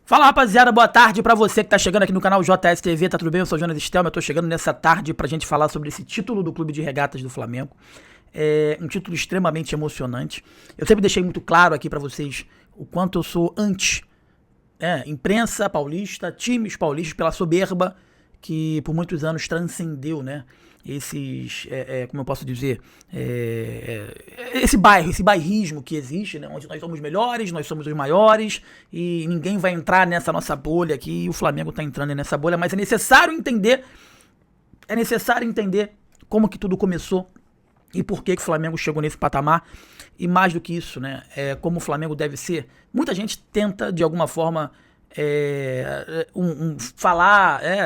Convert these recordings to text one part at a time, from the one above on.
Fala, rapaziada, boa tarde pra você que tá chegando aqui no canal JS TV, tá tudo bem? Eu sou o Jonas Stelma, eu tô chegando nessa tarde pra gente falar sobre esse título do Clube de Regatas do Flamengo. É um título extremamente emocionante. Eu sempre deixei muito claro aqui pra vocês o quanto eu sou anti imprensa paulista, times paulistas, pela soberba que por muitos anos transcendeu, né? Esses, como eu posso dizer, esse bairrismo que existe, né? Onde nós somos melhores, nós somos os maiores e ninguém vai entrar nessa nossa bolha aqui, e o Flamengo tá entrando nessa bolha, mas é necessário entender como que tudo começou e por que o Flamengo chegou nesse patamar, e mais do que isso, né? Como o Flamengo deve ser. Muita gente tenta, de alguma forma,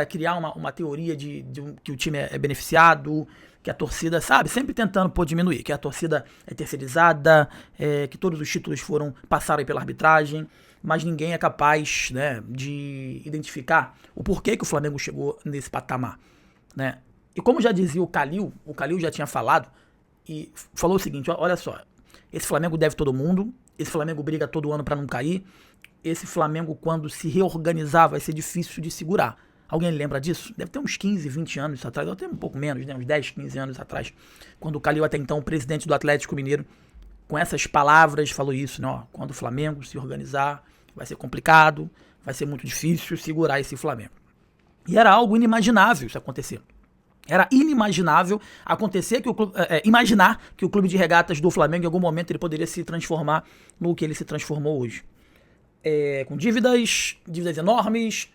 criar uma teoria que o time é beneficiado, que a torcida, sabe, sempre tentando diminuir, que a torcida é terceirizada, que todos os títulos passaram pela arbitragem, mas ninguém é capaz, né, de identificar o porquê que o Flamengo chegou nesse patamar, né? E como já dizia o Calil já tinha falado, e falou o seguinte, olha só, esse Flamengo deve todo mundo, esse Flamengo briga todo ano pra não cair, esse Flamengo, quando se reorganizar, vai ser difícil de segurar. Alguém lembra disso? Deve ter uns 15, 20 anos atrás, ou até um pouco menos, né? Uns 10, 15 anos atrás, quando o Calil, até então, o presidente do Atlético Mineiro, com essas palavras, falou isso, né? Ó, quando o Flamengo se organizar, vai ser complicado, vai ser muito difícil segurar esse Flamengo. E era algo inimaginável isso acontecer. Era inimaginável acontecer imaginar que o Clube de Regatas do Flamengo, em algum momento, ele poderia se transformar no que ele se transformou hoje. Com dívidas enormes,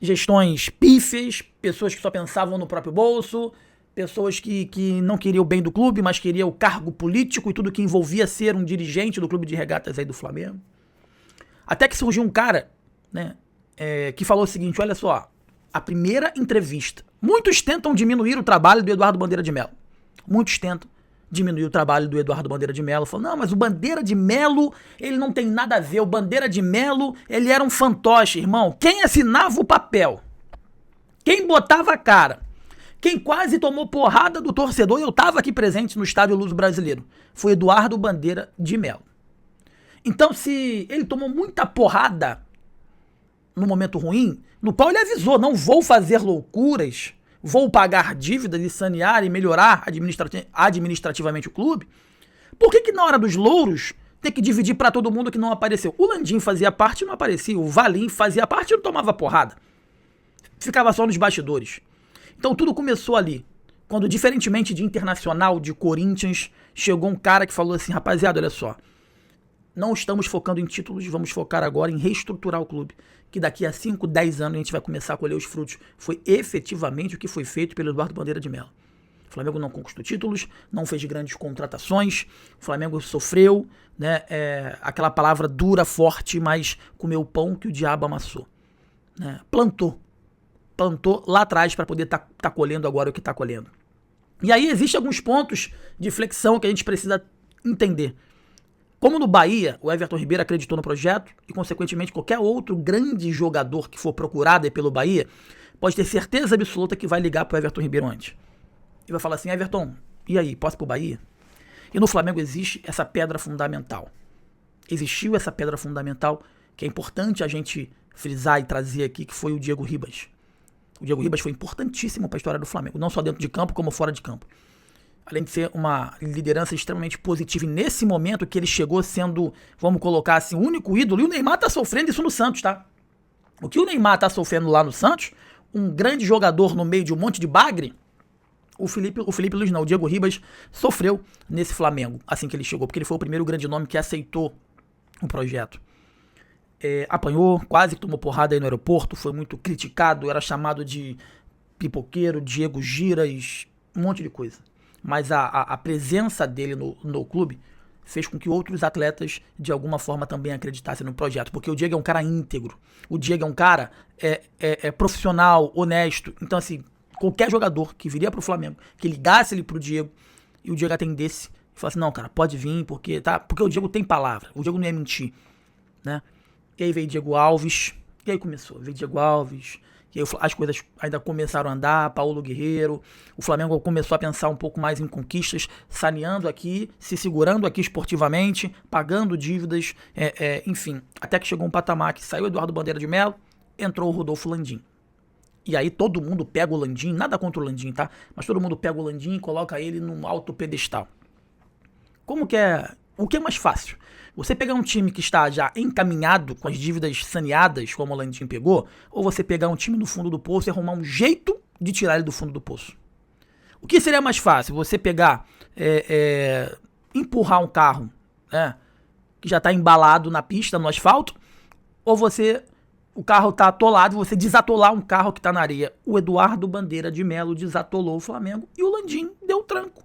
gestões pífias, pessoas que só pensavam no próprio bolso, pessoas que não queriam o bem do clube, mas queriam o cargo político e tudo que envolvia ser um dirigente do Clube de Regatas aí do Flamengo. Até que surgiu um cara, né, que falou o seguinte, olha só, a primeira entrevista. Muitos tentam diminuir o trabalho do Eduardo Bandeira de Melo. Muitos tentam diminuir o trabalho do Eduardo Bandeira de Melo. Falam, não, mas o Bandeira de Melo, ele não tem nada a ver. O Bandeira de Melo, ele era um fantoche, irmão. Quem assinava o papel? Quem botava a cara? Quem quase tomou porrada do torcedor, e eu tava aqui presente no Estádio Luso Brasileiro, foi Eduardo Bandeira de Melo. Então, se ele tomou muita porrada no momento ruim, no qual ele avisou, não vou fazer loucuras, vou pagar dívidas e sanear e melhorar administrativamente o clube, por que na hora dos louros tem que dividir pra todo mundo que não apareceu? O Landim fazia parte e não aparecia, o Valim fazia parte e não tomava porrada, ficava só nos bastidores. Então tudo começou ali, quando, diferentemente de Internacional, de Corinthians, chegou um cara que falou assim, rapaziada, olha só, não estamos focando em títulos, vamos focar agora em reestruturar o clube, que daqui a 5, 10 anos a gente vai começar a colher os frutos. Foi efetivamente o que foi feito pelo Eduardo Bandeira de Melo. O Flamengo não conquistou títulos, não fez grandes contratações, o Flamengo sofreu, né, aquela palavra dura, forte, mas comeu o pão que o diabo amassou. Né? Plantou lá atrás para poder tá colhendo agora o que está colhendo. E aí existem alguns pontos de flexão que a gente precisa entender. Como no Bahia, o Everton Ribeiro acreditou no projeto e, consequentemente, qualquer outro grande jogador que for procurado aí pelo Bahia pode ter certeza absoluta que vai ligar pro Everton Ribeiro antes. E vai falar assim, Everton, e aí, posso ir pro Bahia? E no Flamengo existe essa pedra fundamental. Existiu essa pedra fundamental que é importante a gente frisar e trazer aqui, que foi o Diego Ribas. O Diego Ribas foi importantíssimo para a história do Flamengo, não só dentro de campo, como fora de campo. Além de ser uma liderança extremamente positiva, e nesse momento que ele chegou sendo, vamos colocar assim, o único ídolo, e o Neymar tá sofrendo isso no Santos, tá? O que o Neymar tá sofrendo lá no Santos, um grande jogador no meio de um monte de bagre, o Diego Ribas sofreu nesse Flamengo, assim que ele chegou, porque ele foi o primeiro grande nome que aceitou o projeto. Apanhou, quase que tomou porrada aí no aeroporto, foi muito criticado, era chamado de pipoqueiro, Diego Giras, um monte de coisa. Mas a presença dele no clube fez com que outros atletas, de alguma forma, também acreditassem no projeto. Porque o Diego é um cara íntegro. O Diego é um cara profissional, honesto. Então, assim, qualquer jogador que viria pro Flamengo, que ligasse ele pro Diego, e o Diego atendesse, e falasse, não, cara, pode vir, porque o Diego tem palavra. O Diego não ia mentir, né? E aí veio Diego Alves, e aí começou. Veio Diego Alves, E aí as coisas ainda começaram a andar, Paulo Guerreiro, o Flamengo começou a pensar um pouco mais em conquistas, saneando aqui, se segurando aqui esportivamente, pagando dívidas, enfim, até que chegou um patamar que saiu Eduardo Bandeira de Melo, entrou o Rodolfo Landim. E aí todo mundo pega o Landim, nada contra o Landim, tá? Mas todo mundo pega o Landim e coloca ele num alto pedestal. O que é mais fácil? Você pegar um time que está já encaminhado, com as dívidas saneadas, como o Landim pegou, ou você pegar um time no fundo do poço e arrumar um jeito de tirar ele do fundo do poço? O que seria mais fácil? Você pegar, empurrar um carro, que já está embalado na pista, no asfalto, ou o carro está atolado e você desatolar um carro que está na areia? O Eduardo Bandeira de Melo desatolou o Flamengo e o Landim deu tranco.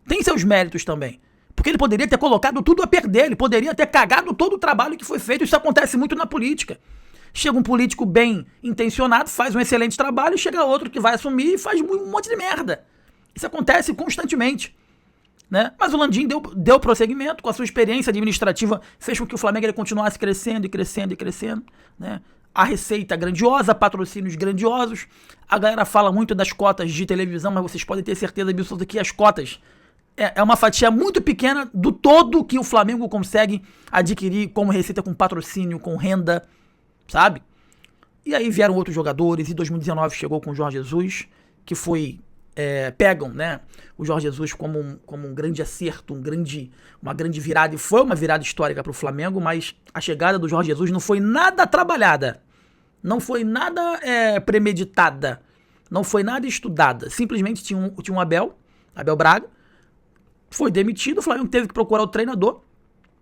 Tem seus méritos também. Porque ele poderia ter colocado tudo a perder, ele poderia ter cagado todo o trabalho que foi feito. Isso acontece muito na política. Chega um político bem intencionado, faz um excelente trabalho, e chega outro que vai assumir e faz um monte de merda. Isso acontece constantemente. Né? Mas o Landim deu prosseguimento, com a sua experiência administrativa, fez com que o Flamengo ele continuasse crescendo e crescendo e crescendo. Né? A receita grandiosa, patrocínios grandiosos. A galera fala muito das cotas de televisão, mas vocês podem ter certeza absoluta que as cotas é uma fatia muito pequena do todo que o Flamengo consegue adquirir como receita, com patrocínio, com renda, sabe? E aí vieram outros jogadores, e 2019 chegou com o Jorge Jesus, que foi... pegam, né, o Jorge Jesus como um grande acerto, uma grande virada, e foi uma virada histórica para o Flamengo, mas a chegada do Jorge Jesus não foi nada trabalhada, não foi nada premeditada, não foi nada estudada. Simplesmente tinha um Abel Braga, foi demitido, o Flamengo teve que procurar o treinador.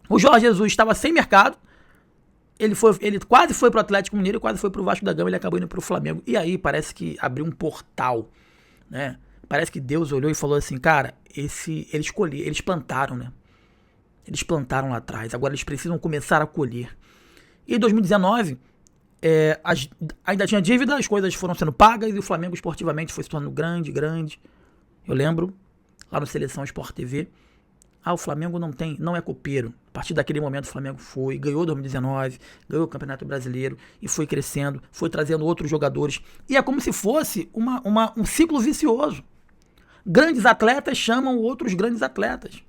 O Jorge Jesus estava sem mercado, ele quase foi pro Atlético Mineiro, quase foi pro Vasco da Gama, ele acabou indo pro Flamengo. E aí parece que abriu um portal, né? Parece que Deus olhou e falou assim, cara, eles plantaram, né? Eles plantaram lá atrás, agora eles precisam começar a colher. E em 2019, ainda tinha dívida, as coisas foram sendo pagas e o Flamengo esportivamente foi se tornando grande. Eu lembro, lá no Seleção Sport TV, o Flamengo não é copeiro. A partir daquele momento o Flamengo ganhou 2019, ganhou o Campeonato Brasileiro e foi crescendo, foi trazendo outros jogadores. E é como se fosse um ciclo vicioso. Grandes atletas chamam outros grandes atletas.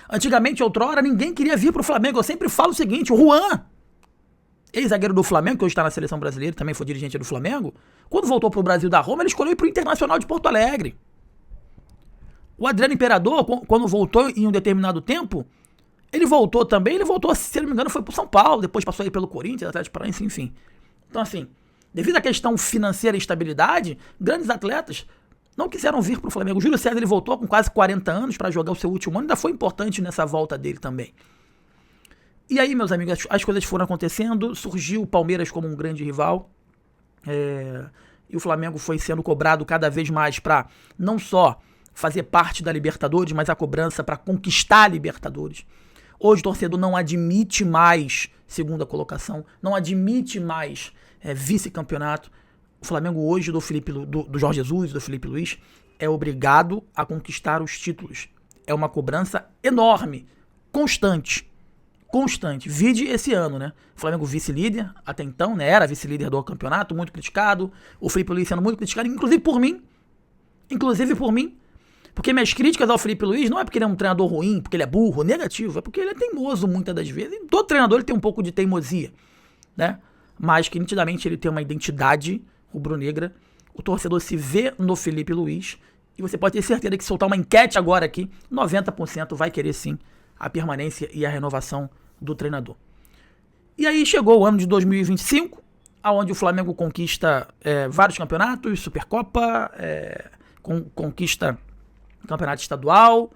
Antigamente, outrora, ninguém queria vir pro Flamengo. Eu sempre falo o seguinte, o Juan, ex-zagueiro do Flamengo, que hoje está na Seleção Brasileira, também foi dirigente do Flamengo, quando voltou pro Brasil da Roma, ele escolheu ir pro Internacional de Porto Alegre. O Adriano Imperador, quando voltou em um determinado tempo, ele voltou, se não me engano, foi pro São Paulo, depois passou aí pelo Corinthians, Atlético Paranaense, enfim. Então, assim, devido à questão financeira e estabilidade, grandes atletas não quiseram vir pro Flamengo. O Júlio César, ele voltou com quase 40 anos para jogar o seu último ano, ainda foi importante nessa volta dele também. E aí, meus amigos, as coisas foram acontecendo, surgiu o Palmeiras como um grande rival, e o Flamengo foi sendo cobrado cada vez mais para não só fazer parte da Libertadores, mas a cobrança para conquistar a Libertadores. Hoje o torcedor não admite mais segunda colocação, não admite mais vice-campeonato. O Flamengo hoje do Jorge Jesus, do Felipe Luiz, é obrigado a conquistar os títulos. É uma cobrança enorme, constante. Vide esse ano, né? O Flamengo vice-líder, até então, né? Era vice-líder do campeonato, muito criticado. O Felipe Luiz sendo muito criticado, inclusive por mim. Porque minhas críticas ao Felipe Luiz não é porque ele é um treinador ruim, porque ele é burro, negativo, é porque ele é teimoso muitas das vezes. E todo treinador ele tem um pouco de teimosia, né? Mas que nitidamente ele tem uma identidade rubro-negra. O torcedor se vê no Felipe Luiz e você pode ter certeza que, se soltar uma enquete agora aqui, 90% vai querer sim a permanência e a renovação do treinador. E aí chegou o ano de 2025, onde o Flamengo conquista vários campeonatos, Supercopa, conquista campeonato estadual,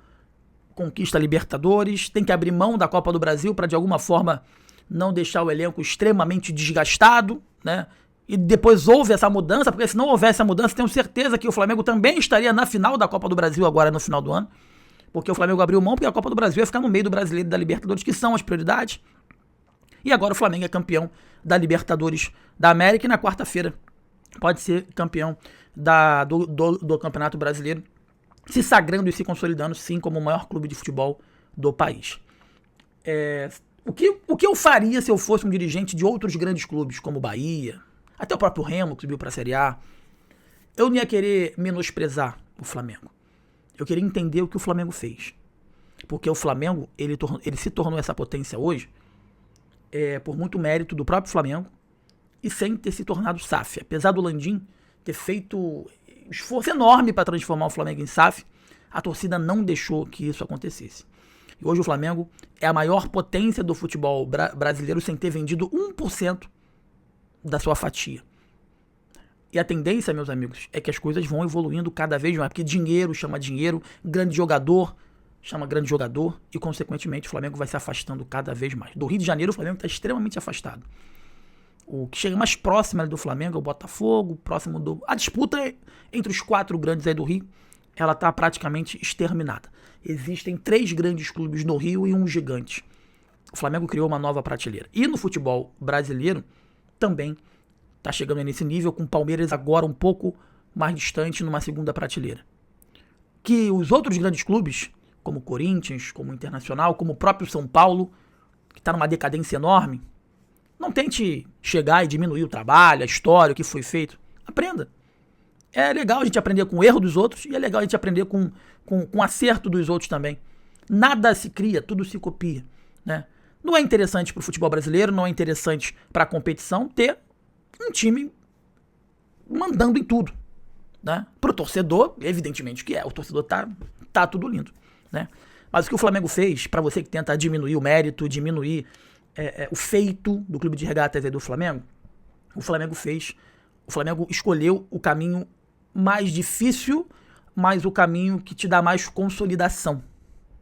conquista Libertadores, tem que abrir mão da Copa do Brasil para de alguma forma não deixar o elenco extremamente desgastado, né? E depois houve essa mudança, porque se não houvesse essa mudança, tenho certeza que o Flamengo também estaria na final da Copa do Brasil agora no final do ano, porque o Flamengo abriu mão, porque a Copa do Brasil ia ficar no meio do Brasileiro e da Libertadores, que são as prioridades. E agora o Flamengo é campeão da Libertadores da América e na quarta-feira pode ser campeão do Campeonato Brasileiro, se sagrando e se consolidando, sim, como o maior clube de futebol do país. O que eu faria se eu fosse um dirigente de outros grandes clubes, como Bahia, Até o próprio Remo, que subiu pra Série A. Eu não ia querer menosprezar o Flamengo. Eu queria entender o que o Flamengo fez. Porque o Flamengo, ele se tornou essa potência hoje por muito mérito do próprio Flamengo e sem ter se tornado SAF. Apesar do Landim ter feito um esforço enorme para transformar o Flamengo em SAF, a torcida não deixou que isso acontecesse. E hoje o Flamengo é a maior potência do futebol brasileiro sem ter vendido 1% da sua fatia. E a tendência, meus amigos, é que as coisas vão evoluindo cada vez mais, porque dinheiro chama dinheiro, grande jogador chama grande jogador, e consequentemente o Flamengo vai se afastando cada vez mais. Do Rio de Janeiro o Flamengo está extremamente afastado. O que chega mais próximo ali do Flamengo é o Botafogo, próximo do... A disputa entre os 4 grandes aí do Rio, ela está praticamente exterminada. Existem 3 grandes clubes no Rio e um gigante. O Flamengo criou uma nova prateleira. E no futebol brasileiro também está chegando nesse nível, com o Palmeiras agora um pouco mais distante numa segunda prateleira. Que os outros grandes clubes, como o Corinthians, como o Internacional, como o próprio São Paulo, que está numa decadência enorme, não tente chegar e diminuir o trabalho, a história, o que foi feito. Aprenda. É legal a gente aprender com o erro dos outros e é legal a gente aprender com o acerto dos outros também. Nada se cria, tudo se copia, né? Não é interessante para o futebol brasileiro, não é interessante para a competição ter um time mandando em tudo, né? Para o torcedor, evidentemente que é. O torcedor tá tudo lindo, né? Mas o que o Flamengo fez, para você que tenta diminuir o mérito, diminuir o feito do clube de regatas aí do Flamengo, o Flamengo escolheu o caminho mais difícil, mas o caminho que te dá mais consolidação,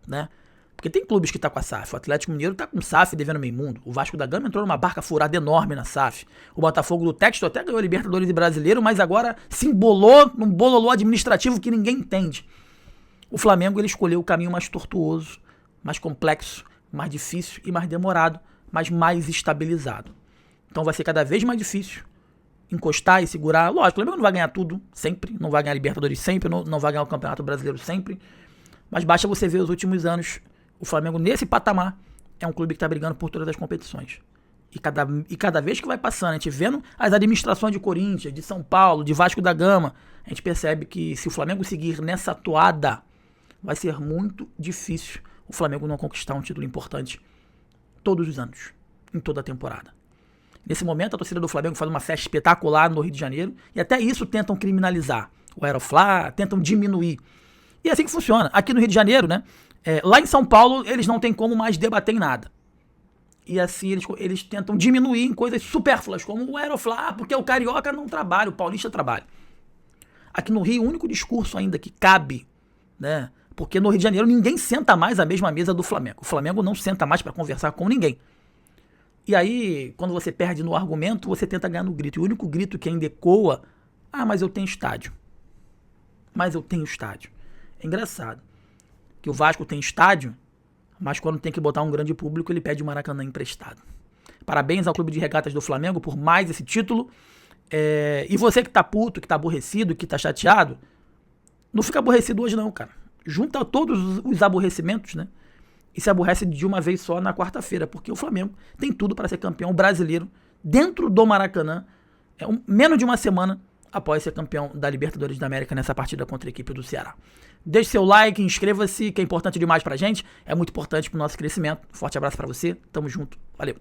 né? Porque tem clubes que tá com a SAF. O Atlético Mineiro tá com SAF devendo meio mundo. O Vasco da Gama entrou numa barca furada enorme na SAF. O Botafogo do Texto até ganhou Libertadores e Brasileiro, mas agora se embolou num bololô administrativo que ninguém entende. O Flamengo, ele escolheu o caminho mais tortuoso, mais complexo, mais difícil e mais demorado, mas mais estabilizado. Então vai ser cada vez mais difícil encostar e segurar. Lógico, o Flamengo não vai ganhar tudo sempre, não vai ganhar Libertadores sempre, não vai ganhar o Campeonato Brasileiro sempre, mas basta você ver os últimos anos. O Flamengo, nesse patamar, é um clube que está brigando por todas as competições. E cada vez que vai passando, a gente vendo as administrações de Corinthians, de São Paulo, de Vasco da Gama, a gente percebe que se o Flamengo seguir nessa toada, vai ser muito difícil o Flamengo não conquistar um título importante todos os anos, em toda a temporada. Nesse momento, a torcida do Flamengo faz uma festa espetacular no Rio de Janeiro, e até isso tentam criminalizar. O Aeroflá, tentam diminuir. E é assim que funciona. Aqui no Rio de Janeiro, né? Lá em São Paulo, eles não têm como mais debater em nada. E assim, eles tentam diminuir em coisas supérfluas, como o Aeroflá, porque o carioca não trabalha, o paulista trabalha. Aqui no Rio, o único discurso ainda que cabe, né? Porque no Rio de Janeiro ninguém senta mais à mesma mesa do Flamengo. O Flamengo não senta mais para conversar com ninguém. E aí, quando você perde no argumento, você tenta ganhar no grito. E o único grito que ainda ecoa, mas eu tenho estádio. Mas eu tenho estádio. É engraçado que o Vasco tem estádio, mas quando tem que botar um grande público, ele pede o Maracanã emprestado. Parabéns ao Clube de Regatas do Flamengo por mais esse título. E você que tá puto, que tá aborrecido, que tá chateado, não fica aborrecido hoje não, cara. Junta todos os aborrecimentos, né? E se aborrece de uma vez só na quarta-feira, porque o Flamengo tem tudo para ser campeão brasileiro dentro do Maracanã, menos de uma semana após ser campeão da Libertadores da América nessa partida contra a equipe do Ceará. Deixe seu like, inscreva-se, que é importante demais pra gente, é muito importante pro nosso crescimento. Forte abraço pra você, tamo junto, valeu!